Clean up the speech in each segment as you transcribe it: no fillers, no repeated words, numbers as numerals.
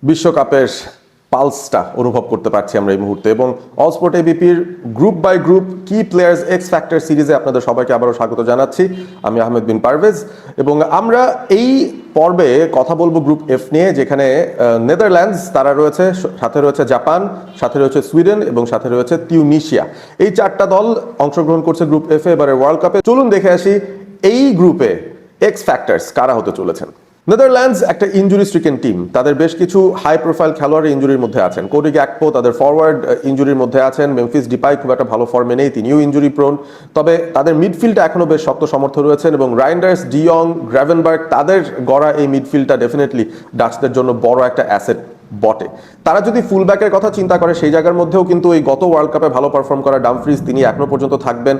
বিশ্বকাপের পালসটা অনুভব করতে পারছি আমরা এই মুহূর্তে এবং অলস্পোর্ট এবিপির গ্রুপ বাই গ্রুপ কি প্লেয়ার্স এক্স ফ্যাক্টর সিরিজে আপনাদের সবাইকে আবারও স্বাগত জানাচ্ছি। আমি আহমেদ বিন পারভেজ এবং আমরা এই পর্বে কথা বলবো গ্রুপ এফ নিয়ে, যেখানে নেদারল্যান্ডস তারা রয়েছে, সাথে রয়েছে জাপান, সাথে রয়েছে সুইডেন এবং সাথে রয়েছে তিউনিশিয়া। এই চারটা দল অংশগ্রহণ করছে গ্রুপ এফ এ এবারে ওয়ার্ল্ড কাপে। চলুন দেখে আসি এই গ্রুপে এক্স ফ্যাক্টরস কারা হতে চলেছেন। নেদারল্যান্ডস একটা ইনজুরি স্ট্রিকেন টিম, তাদের বেশ কিছু হাই প্রোফাইল খেলোয়াড় ইনজুরির মধ্যে আছেন। কোডি গ্যাকপো তাদের ফরওয়ার্ড ইনজুরির মধ্যে আছেন, মেমফিস ডিপাই খুব একটা ভালো ফর্মে নেই, তিনিও ইনজুরি প্রোন। তবে তাদের মিডফিল্ডটা এখনো বেশ শক্ত সমর্থ রয়েছেন এবং রাইন্ডার্স, ডিয়ং, গ্রাভেনবার্গ তাদের গড়া এই মিডফিল্ডটা ডেফিনেটলি ডাচদের জন্য বড় একটা অ্যাসেট বটে। তারা যদি ফুলব্যাকের কথা চিন্তা করে সেই জায়গার মধ্যেও কিন্তু এই গত ওয়ার্ল্ড কাপে ভালো পারফর্ম করা ডামফ্রিজ তিনি এখনো পর্যন্ত থাকবেন।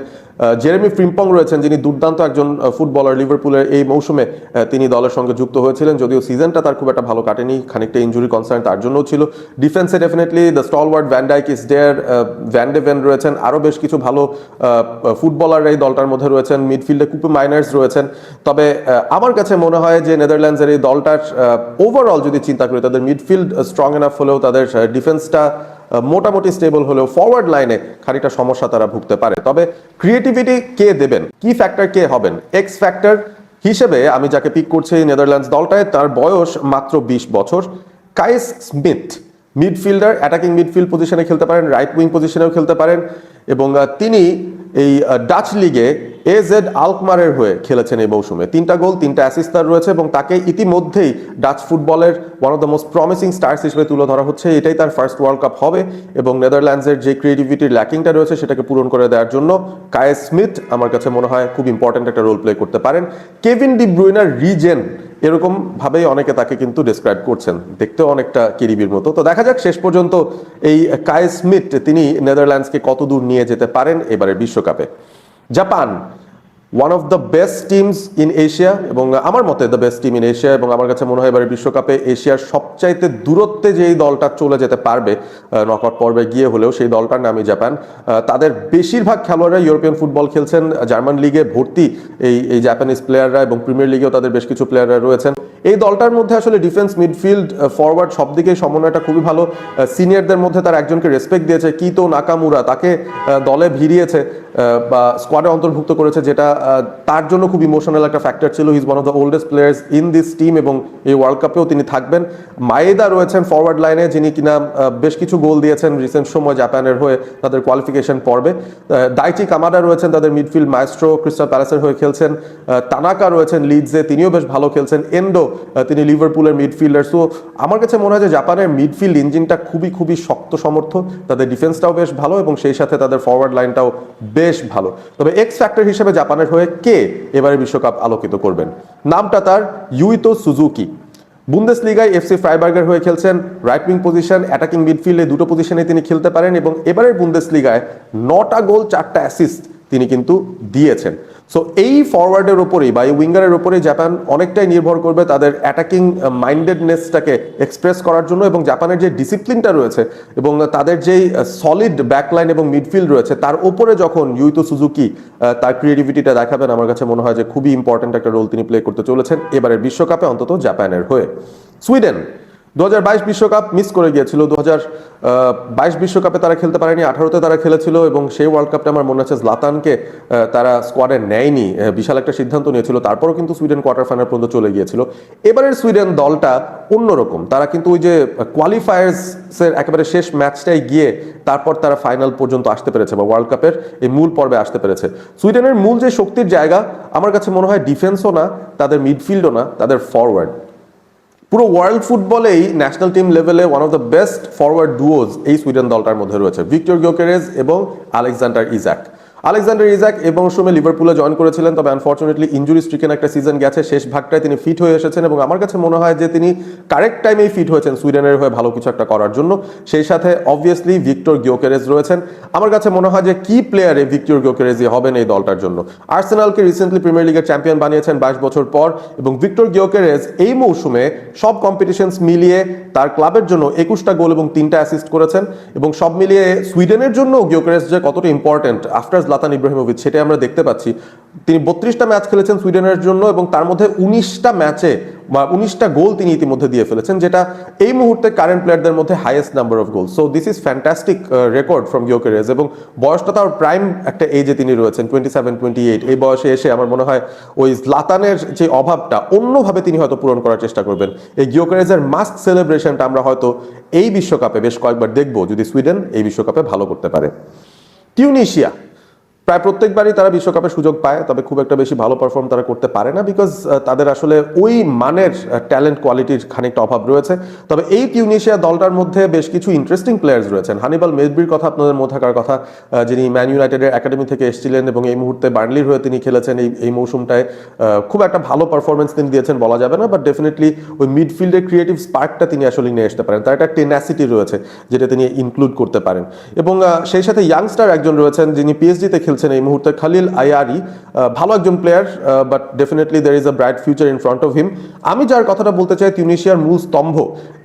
জেরেমি ফ্রিম্পং রয়েছেন, যিনি দুর্দান্ত একজন ফুটবলার, লিভারপুলের এই মৌসুমে তিনি দলের সঙ্গে যুক্ত হয়েছিলেন, যদিও সিজনটা তার খুব একটা ভালো কাটেনি, খানিকটা ইনজুরি কনসার্ন তার জন্যও ছিল। ডিফেন্সে definitely the stalwart Van Dijk is there, Van de Ven রয়েছেন, আরও বেশ কিছু ভালো ফুটবলার এই দলটার মধ্যে রয়েছেন। মিডফিল্ডে কুপে মাইনার্স রয়েছেন। তবে আমার কাছে মনে হয় যে নেদারল্যান্ডসের এই দলটার ওভারঅল যদি চিন্তা করি, তাদের মিডফিল্ড স্ট্রং এনাফ হলেও তাদের ডিফেন্সটা মোটামুটি স্টেবল হলেও ফরওয়ার্ড লাইনে খানিকটা সমস্যা তারা ভুগতে পারে। তবে ক্রিয়েটিভিটি কে দেবেন, কি ফ্যাক্টর কে হবেন, এক্স ফ্যাক্টর হিসেবে আমি যাকে পিক করছি নেদারল্যান্ডস দলটায়, তার বয়স মাত্র 20 বছর। কাইস স্মিথ, মিডফিল্ডার, অ্যাটাকিং মিডফিল্ড পজিশনে খেলতে পারেন, রাইট উইং পজিশনেও খেলতে পারেন এবং তিনি এই ডাচ লিগে এজেড আলকমারের হয়ে খেলেছেন এই মৌসুমে। 3টা গোল, 3টা অ্যাসিস্ট তার রয়েছে এবং তাকে ইতিমধ্যেই ডাচ ফুটবলের one of the most promising stars হিসেবে তুলে ধরা হচ্ছে। এটাই তার ফার্স্ট ওয়ার্ল্ড কাপ হবে এবং নেদারল্যান্ডসের যে ক্রিয়েটিভিটির ল্যাকিংটা রয়েছে সেটাকে পূরণ করে দেওয়ার জন্য কায়েস স্মিথ আমার কাছে মনে হয় খুব ইম্পর্টেন্ট একটা রোল প্লে করতে পারেন। কেভিন ডি ব্রুইনার রিজেন, এরকম ভাবেই অনেকে তাকে কিন্তু ডেসক্রাইব করছেন, দেখতেও অনেকটা কেরিবির মতো। তো দেখা যাক শেষ পর্যন্ত এই কায়েস স্মিথ তিনি নেদারল্যান্ডসকে কত দূর নিয়ে যেতে পারেন এবারের বিশ্বকাপে। Japan, one of the best teams in Asia এবং আমার মতে the best team in Asia, এবং আমার কাছে মনে হয় এবারে বিশ্বকাপে এশিয়ার সবচাইতে দূরত্বে যেই দলটা চলে যেতে পারবে নকআউট পর্বে গিয়ে হলেও, সেই দলটার নামই জাপান। তাদের বেশিরভাগ খেলোয়াড়রা ইউরোপিয়ান ফুটবল খেলছেন, জার্মান লিগে ভর্তি এই জাপানিজ প্লেয়াররা এবং প্রিমিয়ার লিগেও তাদের বেশ কিছু প্লেয়াররা রয়েছেন। এই দলটার মধ্যে আসলে ডিফেন্স, মিডফিল্ড, ফরওয়ার্ড সব দিকেই সমন্বয়টা খুবই ভালো। সিনিয়রদের মধ্যে তার একজনকে রেসপেক্ট দিয়েছে, কিতো নাকামুরা, তাকে দলে ভিড়িয়েছে বা স্কোয়াডে অন্তর্ভুক্ত করেছে, যেটা তার জন্য খুব ইমোশনাল একটা ফ্যাক্টর ছিল। He is one of the oldest players in this team এবং এই ওয়ার্ল্ড কাপেও তিনি থাকবেন। মায়েদা রয়েছেন ফরওয়ার্ড লাইনে, যিনি কিনা বেশ কিছু গোল দিয়েছেন রিসেন্ট সময় জাপানের হয়ে তাদের কোয়ালিফিকেশন পর্বে। দাইচি কামাডা রয়েছেন তাদের মিডফিল্ড মাইস্ট্রো, ক্রিস্টাল প্যালেসের হয়ে খেলছেন। তানাকা রয়েছেন লিডসে, তিনিও বেশ ভালো খেলছেন। এন্ডো, তিনি লিভারপুলের মিডফিল্ডার। সো আমার কাছে মনে হয় যে জাপানের মিডফিল্ড ইঞ্জিনটা খুবই শক্ত সমর্থ, তাদের ডিফেন্সটাও বেশ ভালো এবং সেই সাথে তাদের ফরওয়ার্ড লাইনটাও বেশ ভালো। তবে এক্স ফ্যাক্টর হিসেবে জাপানের হয়ে কে এবারে বিশ্বকাপ আলোকিত করবেন, নামটা তার ইউইতো সুজুকি। বুন্দেসলিগায় এফসি ফ্রাইবার্গের হয়ে খেলছেন, রাইট উইং পজিশন, অ্যাটাকিং মিডফিল্ডে দুটো পজিশনে তিনি খেলতে পারেন এবং এবারের বুন্দেসলিগায় 9টা গোল 4টা অ্যাসিস্ট তিনি কিন্তু দিয়েছেন। সো এই ফরওয়ার্ডের ওপরেই বা এই উইঙ্গারের ওপরেই জাপান অনেকটাই নির্ভর করবে তাদের অ্যাটাকিং মাইন্ডেডনেসটাকে এক্সপ্রেস করার জন্য এবং জাপানের যে ডিসিপ্লিনটা রয়েছে এবং তাদের যেই সলিড ব্যাকলাইন এবং মিডফিল্ড রয়েছে তার ওপরে যখন ইউইতো সুজুকি তার ক্রিয়েটিভিটিটা দেখাবেন, আমার কাছে মনে হয় যে খুবই ইম্পর্টেন্ট একটা রোল তিনি প্লে করতে চলেছেন এবারের বিশ্বকাপে, অন্তত জাপানের হয়ে। সুইডেন 2022 বিশ্বকাপ মিস করে গিয়েছিল, 2022 বিশ্বকাপে তারা খেলতে পারেনি, 18তে তারা খেলেছিল এবং সেই ওয়ার্ল্ড কাপটা আমার মনে হচ্ছে জলাতানকে তারা স্কোয়াডে নেয়নি, বিশাল একটা সিদ্ধান্ত নিয়েছিল, তারপরও কিন্তু সুইডেন কোয়ার্টার ফাইনাল পর্যন্ত চলে গিয়েছিল। এবারের সুইডেন দলটা অন্যরকম, তারা কিন্তু ওই যে কোয়ালিফায়ার্সের একেবারে শেষ ম্যাচটাই গিয়ে তারপর তারা ফাইনাল পর্যন্ত আসতে পেরেছে বা ওয়ার্ল্ড কাপের এই মূল পর্বে আসতে পেরেছে। সুইডেনের মূল যে শক্তির জায়গা আমার কাছে মনে হয় ডিফেন্সও না, তাদের মিডফিল্ডও না, তাদের ফরওয়ার্ড। পুরো ওয়ার্ল্ড ফুটবলেই ন্যাশনাল টিম লেভেলে one of the best forward duos এই সুইডেন দলটার মধ্যে রয়েছে, ভিক্টর গিয়োকেরেজ এবং আলেকজান্ডার ইজাক। আলেকজান্ডার ইজাক এই মৌসুমে লিভারপুলে জয়েন করেছিলেন, তবে আনফর্চুনেটলি ইনজুরি স্ট্রিকেন একটা সিজন গেছে, শেষ ভাগটায় তিনি ফিট হয়ে এসেছেন এবং আমার কাছে মনে হয় যে তিনি কারেক্ট টাইমেই ফিট হয়েছেন সুইডেনের হয়ে ভালো কিছু একটা করার জন্য। সেই সাথে অবভিয়াসলি ভিক্টর গিয়োকেরেজ রয়েছেন। আমার কাছে মনে হয় যে কি প্লেয়ারে ভিক্টর গিয়োকেরেজই হবেন এই দলটার জন্য। আর্সেনালকে রিসেন্টলি প্রিমিয়ার লিগের চ্যাম্পিয়ন বানিয়েছেন 22 বছর পর এবং ভিক্টর গিয়োকেরেজ এই মৌসুমে সব কম্পিটিশনস মিলিয়ে তার ক্লাবের জন্য 21টা গোল এবং 3টা অ্যাসিস্ট করেছেন এবং সব মিলিয়ে সুইডেনের জন্য গিয়োকেরেজ যে কতটা ইম্পর্টেন্ট আফটার জলাতান ইব্রাহিমোভিচ সেটাই আমরা দেখতে পাচ্ছি। তিনি 32টা ম্যাচ খেলেছেন সুইডেনের জন্য এবং তার মধ্যে 19টা ম্যাচে বা 19টা গোল তিনি ইতিমধ্যে দিয়ে ফেলেছেন, যেটা এই মুহূর্তে কারেন্ট প্লেয়ারদের মধ্যে highest number of goal. So this is fantastic record from Gyokeres, এবং বয়সটা তার প্রাইম একটা এজে তিনি রয়েছেন, 27-28। এই বয়সে এসে আমার মনে হয় ওই জলাতানের যে অভাবটা অন্যভাবে তিনি হয়তো পূরণ করার চেষ্টা করবেন। এই গিওকেরেজের মাস্ক সেলিব্রেশনটা আমরা হয়তো এই বিশ্বকাপে বেশ কয়েকবার দেখবো যদি সুইডেন এই বিশ্বকাপে ভালো করতে পারে। টিউনিশিয়া প্রায় প্রত্যেকবারই তারা বিশ্বকাপে সুযোগ পায়, তবে খুব একটা বেশি ভালো পারফর্ম তারা করতে পারে না, বিকজ তাদের আসলে ওই মানের ট্যালেন্ট কোয়ালিটির খানিকটা অভাব রয়েছে। তবে এই টিউনিশিয়া দলটার মধ্যে বেশ কিছু ইন্টারেস্টিং প্লেয়ার্স রয়েছেন। হানিবাল মেজবির কথা আপনাদের মনে থাকার কথা, যিনি ম্যান ইউনাইটেডের একাডেমি থেকে এসেছিলেন এবং এই মুহূর্তে বার্নলির হয়ে তিনি খেলেছেন। এই মৌসুমটায় খুব একটা ভালো পারফরমেন্স তিনি দিয়েছেন বলা যাবে না, বাট ডেফিনেটলি ওই মিডফিল্ডের ক্রিয়েটিভ স্পার্কটা তিনি আসলে নিয়ে আসতে পারেন। তার একটা টেনাসিটি রয়েছে যেটা তিনি ইনক্লুড করতে পারেন। এবং সেই সাথে ইয়াংস্টার একজন রয়েছেন যিনি পিএসজিতে খেলছেন এই মুহূর্তে, খালিল আয়ারি, ভালো একজন player, but definitely there is a bright future in front of him. আমি যার কথাটা বলতে চাই তিউনিশিয়ার মূল স্তম্ভ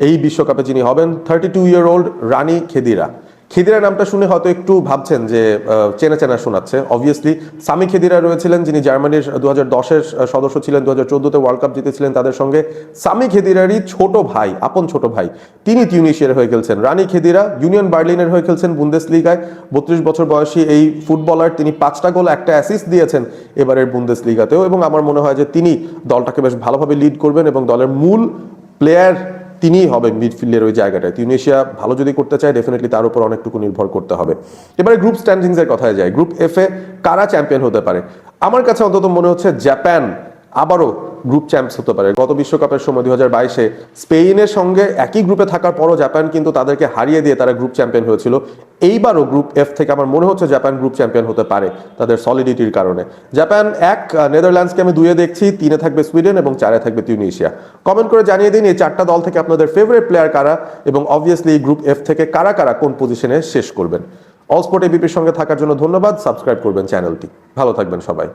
এই বিশ্বকাপে যিনি হবেন, 32-year-old রানি খেদিরা। খেদিরা নামটা শুনে হয়তো একটু ভাবছেন যে চেনা চেনা শোনাচ্ছে। অবভিয়াসলি সামি খেদিরা রয়েছিলেন যিনি জার্মানির 2010-এর সদস্য ছিলেন, 2014-তে ওয়ার্ল্ড কাপ জিতেছিলেন তাদের সঙ্গে। সামি খেদিরারই ছোট ভাই, আপন ছোট ভাই, তিনি টিউনিশিয়ার হয়ে খেলছেন। রানি খেদিরা ইউনিয়ন বার্লিনের হয়ে খেলছেন বুন্দেসলিগায়। 32 বছর বয়সী এই ফুটবলার, তিনি 5টা গোল 1টা অ্যাসিস্ট দিয়েছেন এবারের বুন্দেসলিগাতেও, এবং আমার মনে হয় যে তিনি দলটাকে বেশ ভালোভাবে লিড করবেন এবং দলের মূল প্লেয়ার তিনিই হবেন মিডফিল্ডের ওই জায়গাটায়। টিউনিশিয়া ভালো যদি করতে চায় ডেফিনেটলি তার উপর অনেকটুকু নির্ভর করতে হবে। এবারে গ্রুপ স্ট্যান্ডিংস এর কথায় যায়। গ্রুপ এফ এ কারা চ্যাম্পিয়ন হতে পারে? আমার কাছে অন্তত মনে হচ্ছে জাপান আবারও গ্রুপ চ্যাম্পস হতে পারে। গত বিশ্বকাপের সময় 2022-এ স্পেনের সঙ্গে একই গ্রুপে থাকার পরও জাপান কিন্তু তাদেরকে হারিয়ে দিয়ে তারা গ্রুপ চ্যাম্পিয়ন হয়েছিল। এইবারও গ্রুপ এফ থেকে আমার মনে হচ্ছে জাপান গ্রুপ চ্যাম্পিয়ন হতে পারে তাদের সলিডিটির কারণে। জাপান 1, নেদারল্যান্ডসকে আমি 2-এ দেখছি, 3-এ থাকবে সুইডেন এবং 4-এ থাকবে টিউনিশিয়া। কমেন্ট করে জানিয়ে দিন এই 4টা দল থেকে আপনাদের ফেভারিট প্লেয়ার কারা, এবং অবভিয়াসলি গ্রুপ এফ থেকে কারা কারা কোন পজিশনে শেষ করবেন। অল স্পোর্ট এবিপির সঙ্গে থাকার জন্য ধন্যবাদ। সাবস্ক্রাইব করবেন চ্যানেলটি। ভালো থাকবেন সবাই।